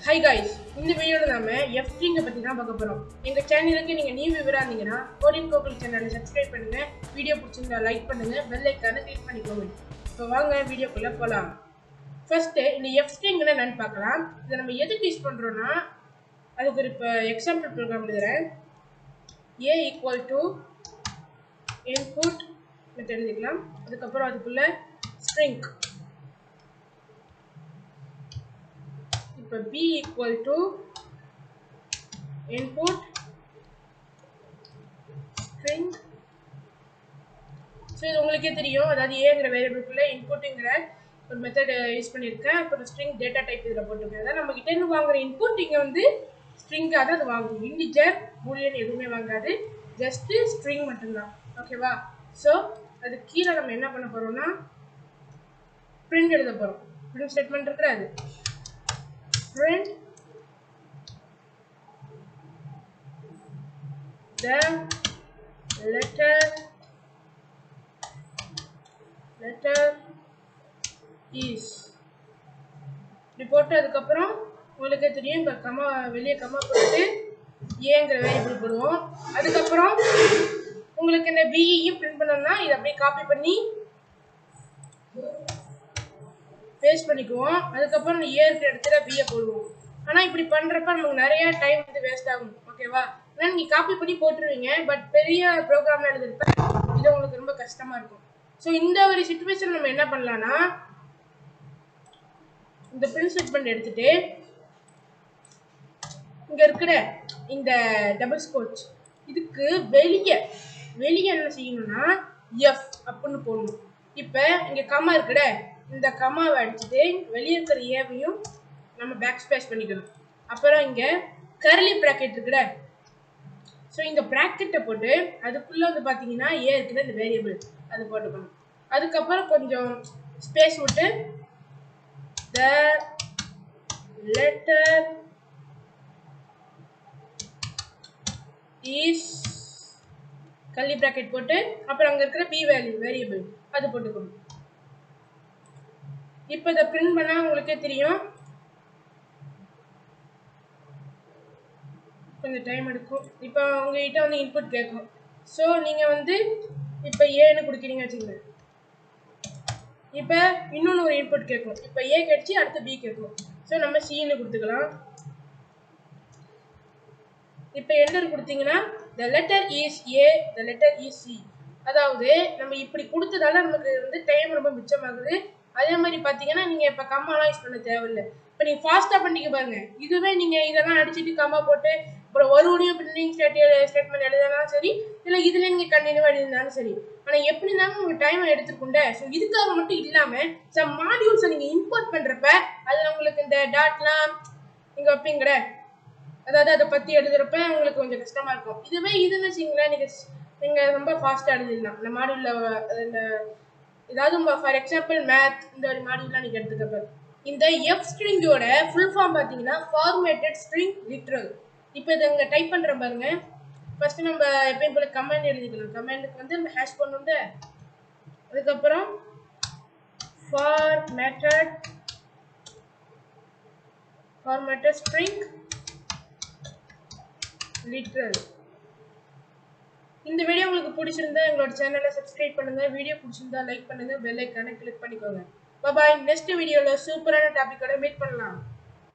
Hi guys, இந்த வீடியோல நாம fstring பத்தி தான் பார்க்க போறோம். எங்க சேனலுக்கு நீங்க நியூ வியூவரா இருந்தீங்கன்னா Codingokul சேனலை சப்ஸ்கிரைப் பண்ணுங்க. வீடியோ பிடிச்சிருந்தா லைக் பண்ணுங்க. பெல் ஐகானை கிளிக் பண்ணிக்கோங்க. இப்போ வாங்க வீடியோக்குள்ள போலாம். ஃபர்ஸ்ட் இந்த fstring என்னன்னு பார்க்கலாம். இத நம்ம எதுக்கு யூஸ் பண்றோம்னா அதுக்கு ஒரு எக்ஸாம்பிள் ப்ரோகிராம் எழுதுறேன். a input மெத்தட் எழுதிக்கலாம். அதுக்கு அப்புறம் அதுக்குள்ள string b equal to input string. So இது உங்களுக்கே தெரியும், அதாவது ஏங்கிற வேரியபிள்குள்ள இன்புட்ங்கிற ஒரு மெத்தட் யூஸ் பண்ணியிருக்கேன். அப்புறம் ஸ்ட்ரிங் டேட்டா டைப் இதில் போட்டிருக்கேன். அதாவது நம்ம கிட்ட இருந்து வாங்குற இன்புட் இங்கே வந்து ஸ்ட்ரிங்காக தான் அது வாங்கும். இன்டிஜர் பூலியன் எதுவுமே வாங்காது, ஜஸ்ட் ஸ்ட்ரிங் மட்டும்தான். ஓகேவா? ஸோ அது கீழே நம்ம என்ன பண்ண போறோம்னா பிரிண்ட் எழுத போறோம். பிரிண்ட் ஸ்டேட்மெண்ட் இருக்கிறது print the letter is report. அதுக்கப்புறம் உங்களுக்கு தெரியும், இப்போ கமா வெளியே கமா போட்டு ஏங்கிற வேரியபிள் போடுவோம். அதுக்கப்புறம் உங்களுக்கு இந்த பிஇயும் பிரிண்ட் பண்ணோம்னா இதை அப்படியே காப்பி பண்ணி பேஸ்ட் பண்ணிக்குவோம். அதுக்கப்புறம் ஏ இருக்கிற இடத்துல பிஏ போடுவோம். ஆனால் இப்படி பண்ணுறப்ப நமக்கு நிறைய டைம் வந்து வேஸ்ட் ஆகும். ஓகேவா? ஏன்னா நீங்கள் காப்பி பண்ணி போட்டுருவீங்க, பட் பெரிய ப்ரோக்ராம் எழுதுறப்ப இது உங்களுக்கு ரொம்ப கஷ்டமாக இருக்கும். ஸோ இந்த ஒரு சிச்சுவேஷன் நம்ம என்ன பண்ணலாம்னா இந்த பிரிண்ட் ஸ்டேட்மெண்ட் எடுத்துட்டு இங்கே இருக்கிற இந்த டபுள் ஸ்கோச் இதுக்கு வெளியே என்ன செய்யணும்னா எஃப் அப்படின்னு போடணும். இப்போ இங்கே கமா இருக்குட, இந்த கமாவை அடிச்சுட்டு வெளியே இருக்கிற ஏவையும் நம்ம பேக் ஸ்பேஸ் பண்ணிக்கணும். அப்புறம் இங்கே கர்லி ப்ராக்கெட் இருக்குட, ஸோ இந்த ப்ராக்கெட்டை போட்டு அதுக்குள்ளே வந்து பார்த்தீங்கன்னா ஏ இருக்கிற இந்த வேரியபிள் அது போட்டுக்கணும். அதுக்கப்புறம் கொஞ்சம் ஸ்பேஸ் விட்டு the letter is curly bracket போட்டு அப்புறம் அங்கே இருக்கிற பி வேரியபிள் அது போட்டுக்கணும். இப்போ இதை பிரிண்ட் பண்ணா உங்களுக்கே தெரியும், கொஞ்சம் டைம் எடுக்கும். இப்போ உங்ககிட்ட வந்து இன்புட் கேட்கும். ஸோ நீங்கள் வந்து இப்போ ஏன்னு கொடுக்குறீங்க வச்சுக்கோங்க. இப்போ இன்னொன்று ஒரு இன்புட் கேட்கும். இப்போ ஏ கிடைச்சி அடுத்து பி கேட்கும். ஸோ நம்ம சின்னு கொடுத்துக்கலாம். இப்போ என்டர் கொடுத்தீங்கன்னா the letter is A, the letter is C. அதாவது நம்ம இப்படி கொடுத்ததால நமக்கு வந்து டைம் ரொம்ப மிச்சமாகுது. அதே மாதிரி பார்த்தீங்கன்னா நீங்கள் இப்போ கம்மாலாம் யூஸ் பண்ண தேவையில்லை. இப்போ நீங்கள் ஃபாஸ்ட்டாக பண்ணிக்க பாருங்க. இதுவே நீங்கள் இதெல்லாம் அடிச்சுட்டு கம்மா போட்டு அப்புறம் ஒருவனையும் பிரிண்டிங் ஸ்டேட்மெண்ட் எழுதினாலும் சரி, இல்லை இதில் நீங்கள் கண்டினியூவாக எழுதினாலும் சரி, ஆனால் எப்படி இருந்தாலும் உங்களுக்கு டைம் எடுத்துருக்குண்ட. ஸோ இதுக்காக மட்டும் இல்லாமல் சம் மாடியூல்ஸை நீங்கள் இம்போர்ட் பண்ணுறப்ப அதில் உங்களுக்கு இந்த டாட்லாம் இங்கே வைப்பீங்கட, அதாவது அதை பற்றி எழுதுறப்ப உங்களுக்கு கொஞ்சம் கஷ்டமாக இருக்கும். இதுவே இதுன்னு வச்சிங்களேன், நீங்கள் ரொம்ப ஃபாஸ்ட்டாக எழுதிடலாம். இந்த மாடியூலில் இந்த ஏதாவது ஃபார் எக்ஸாம்பிள் மேத் இந்த ஒரு மாடியூல்லாம் நீங்கள் எடுத்துக்கப்ப இந்த எஃப் ஸ்ட்ரிங்கோட ஃபுல் ஃபார்ம் பார்த்தீங்கன்னா ஃபார்மேட்டட் ஸ்ட்ரிங் லிட்ரல். இப்போ இதை இங்கே டைப் பண்ணுற பாருங்க. ஃபர்ஸ்ட் நம்ம எப்பயும் போல கமெண்ட் எழுதிக்கலாம். கமெண்ட்டுக்கு வந்து நம்ம ஹேஷ் பண்ணுண்டு, அதுக்கப்புறம் ஃபார்மேட்டட் ஸ்ட்ரிங் லிட்ரல். இந்த வீடியோ உங்களுக்கு பிடிச்சிருந்தா எங்களோட சேனலை சப்ஸ்கிரைப் பண்ணுங்க. வீடியோ பிடிச்சிருந்தா லைக் பண்ணுங்க. பெல் ஐகானை கிளிக் பண்ணிக்கோங்க. பாய். நெக்ஸ்ட் வீடியோல சூப்பரான டாபிக்கோட மீட் பண்ணலாம்.